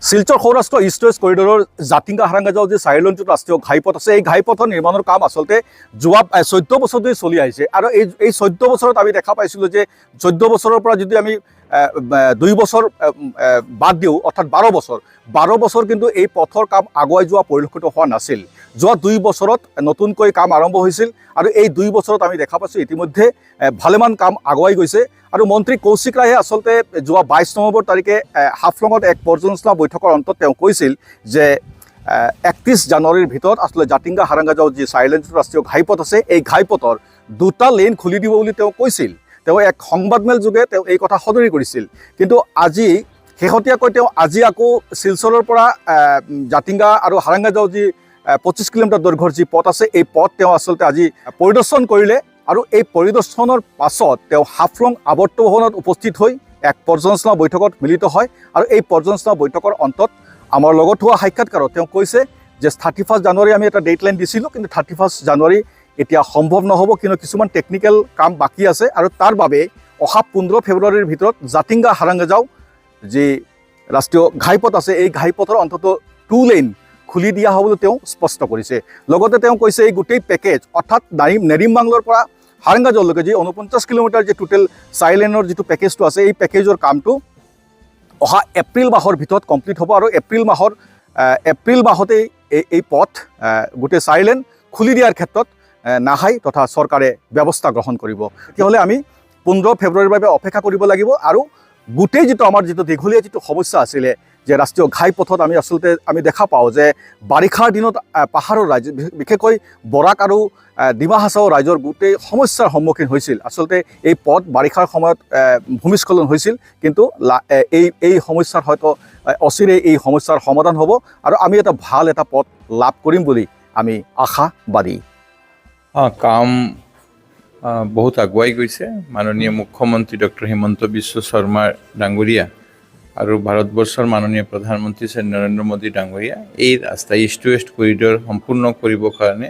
Silchar Saurashtra east west কৰিডৰৰ Jatinga হাৰাংগা যাওঁ যি 4 লেন ৰাষ্ট্ৰীয় ঘাইপথ আছে, এই ঘাইপথৰ নিৰ্মাণৰ কাম আচলতে যোৱা 14 বছৰ ধৰি চলি আহিছে। আৰু এই 14 বছৰত আমি দেখা পাইছিলোঁ যে 14 বছৰৰ পৰা যদি আমি 2 বছৰ বাদ দিওঁ, অৰ্থাৎ 12 বছৰ কিন্তু এই পথৰ কাম আগুৱাই যোৱা পৰিলক্ষিত হোৱা নাছিল। যোৱা 2 বছৰত নতুনকৈ কাম আৰম্ভ হৈছিল আৰু এই 2 বছৰত আমি দেখা পাইছোঁ ইতিমধ্যে ভালেমান কাম আগুৱাই গৈছে। আৰু মন্ত্ৰী কৌশিক ৰায়ে আচলতে যোৱা 22 নৱেম্বৰ তাৰিখে হাফলঙত এক পৰ্যালোচনা বৈঠকৰ অন্তত তেওঁ কৈছিল যে 31 জানুৱাৰীৰ ভিতৰত আচলতে জাতিংগা হাৰাংগা যাওঁ যি 4 লেন ৰাষ্ট্ৰীয় ঘাইপথ আছে, এই ঘাইপথৰ 2টা লেন খুলি দিব বুলি তেওঁ কৈছিল। তেওঁ এক সংবাদমেল যোগে তেওঁ এই কথা সদৰি কৰিছিল। কিন্তু আজি শেহতীয়াকৈ তেওঁ আজি আকৌ শিলচৰৰ পৰা জাতিংগা আৰু হাৰাংগা যাওঁ যি 25 কিলোমিটাৰ দৈৰ্ঘ্যৰ যি পথ আছে, এই পথ তেওঁ আচলতে আজি পৰিদৰ্শন কৰিলে। আৰু এই পৰিদৰ্শনৰ পাছত তেওঁ হাফলং আৱৰ্ত ভৱনত উপস্থিত হৈ এক পৰ্যালোচনা বৈঠকত মিলিত হয়। আৰু এই পৰ্যালোচনা বৈঠকৰ অন্তত আমাৰ লগত হোৱা সাক্ষাৎকাৰত তেওঁ কৈছে যে 31 জানুৱাৰী আমি এটা ডেটলাইন দিছিলোঁ, কিন্তু 31 জানুৱাৰী এতিয়া সম্ভৱ নহ'ব, কিন্তু কিছুমান টেকনিকেল কাম বাকী আছে। আৰু তাৰ বাবে অহা 15 ফেব্ৰুৱাৰীৰ ভিতৰত জাতিংগা হাৰাংগা যাওঁ যি ৰাষ্ট্ৰীয় ঘাইপথ আছে, এই ঘাইপথৰ অন্তত 2 লেন খুলি দিয়া হ'ব বুলি তেওঁ স্পষ্ট কৰিছে। লগতে তেওঁ কৈছে এই গোটেই পেকেজ অৰ্থাৎ নেৰিমবাংলৰ পৰা হাৰাংগা যাওঁলৈকে যি 49 কিলোমিটাৰ যি টোটেল 4 লেনৰ যিটো পেকেজটো আছে, এই পেকেজৰ কামটো অহা এপ্ৰিল মাহৰ ভিতৰত কমপ্লিট হ'ব। আৰু এপ্ৰিল মাহতেই এই পথ গোটেই 4 লেন খুলি দিয়াৰ ক্ষেত্ৰত নাহাই তথা চৰকাৰে ব্যৱস্থা গ্ৰহণ কৰিব। তেতিয়াহ'লে আমি 15 ফেব্ৰুৱাৰীৰ বাবে অপেক্ষা কৰিব লাগিব। আৰু গোটেই যিটো আমাৰ যিটো দীঘলীয়া যিটো সমস্যা আছিলে যে ৰাষ্ট্ৰীয় ঘাইপথত আমি দেখা পাওঁ যে বাৰিষাৰ দিনত পাহাৰৰ ৰাইজ বিশেষকৈ বৰাক আৰু ডিমা হাছাও ৰাইজৰ গোটেই সমস্যাৰ সন্মুখীন হৈছিল। আচলতে এই পথ বাৰিষাৰ সময়ত ভূমিস্খলন হৈছিল, কিন্তু এই সমস্যাৰ হয়তো অচিৰেই এই সমস্যাৰ সমাধান হ'ব আৰু আমি এটা ভাল এটা পথ লাভ কৰিম বুলি আমি আশাবাদী। কাম বহুত আগুৱাই গৈছে। মাননীয় মুখ্যমন্ত্ৰী ডক্টৰ হিমন্ত বিশ্ব শৰ্মা ডাঙৰীয়া আৰু ভাৰতবৰ্ষৰ মাননীয় প্ৰধানমন্ত্ৰী শ্ৰী নৰেন্দ্ৰ মোদী ডাঙৰীয়া এই ৰাস্তা ইষ্ট ৱেষ্ট কৰিডৰ সম্পূৰ্ণ কৰিবৰ কাৰণে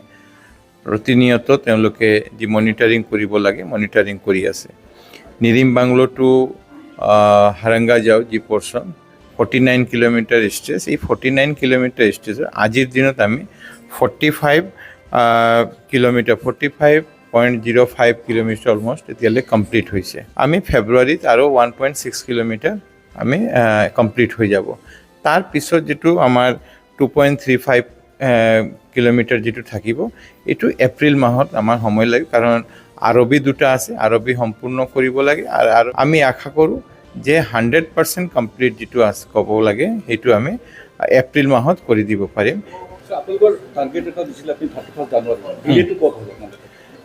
প্ৰতিনিয়ত তেওঁলোকে যি মনিটাৰিং কৰিব লাগে মনিটাৰিং কৰি আছে। নিৰিমবাংলো টু হাৰাংগা যাওঁ যি পৰ্চন 49 কিলোমিটাৰ ষ্টেজ, এই 49 কিলোমিটাৰ ষ্টেজৰ আজিৰ দিনত আমি 45.05 কিলোমিটাৰ অলমষ্ট এতিয়ালৈ কমপ্লিট হৈছে। আমি ফেব্ৰুৱাৰীত আৰু 1.6 কিলোমিটাৰ আমি কমপ্লিট হৈ যাব। তাৰ পিছত যিটো আমাৰ 2.35 কিলোমিটাৰ যিটো থাকিব, এইটো এপ্ৰিল মাহত আমাৰ সময় লাগে, কাৰণ আৰবি 2টা আছে, আৰবি সম্পূৰ্ণ কৰিব লাগে। আৰু আমি আশা কৰোঁ যে 100% কমপ্লিট যিটো আছে ক'ব লাগে সেইটো আমি এপ্ৰিল মাহত কৰি দিব পাৰিম।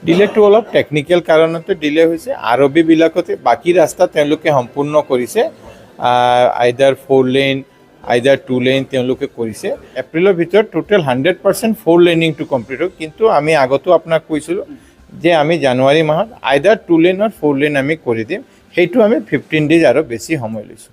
ডিলেটো অলপ টেকনিকেল কাৰণতে ডিলে হৈছে। আৰবিবিলাকতে বাকী ৰাস্তা তেওঁলোকে সম্পূৰ্ণ কৰিছে, আইদাৰ 4 লেন আইদাৰ 2 লেন তেওঁলোকে কৰিছে। এপ্ৰিলৰ ভিতৰত টোটেল 100% 4 লেনিংটো কমপ্লিট হ'ব। কিন্তু আমি আগতো আপোনাক কৈছিলোঁ যে আমি জানুৱাৰী মাহত আইদাৰ 2 লেন আৰু 4 লেন আমি কৰি দিম। সেইটো আমি 15 ডেজ আৰু বেছি সময় লৈছোঁ।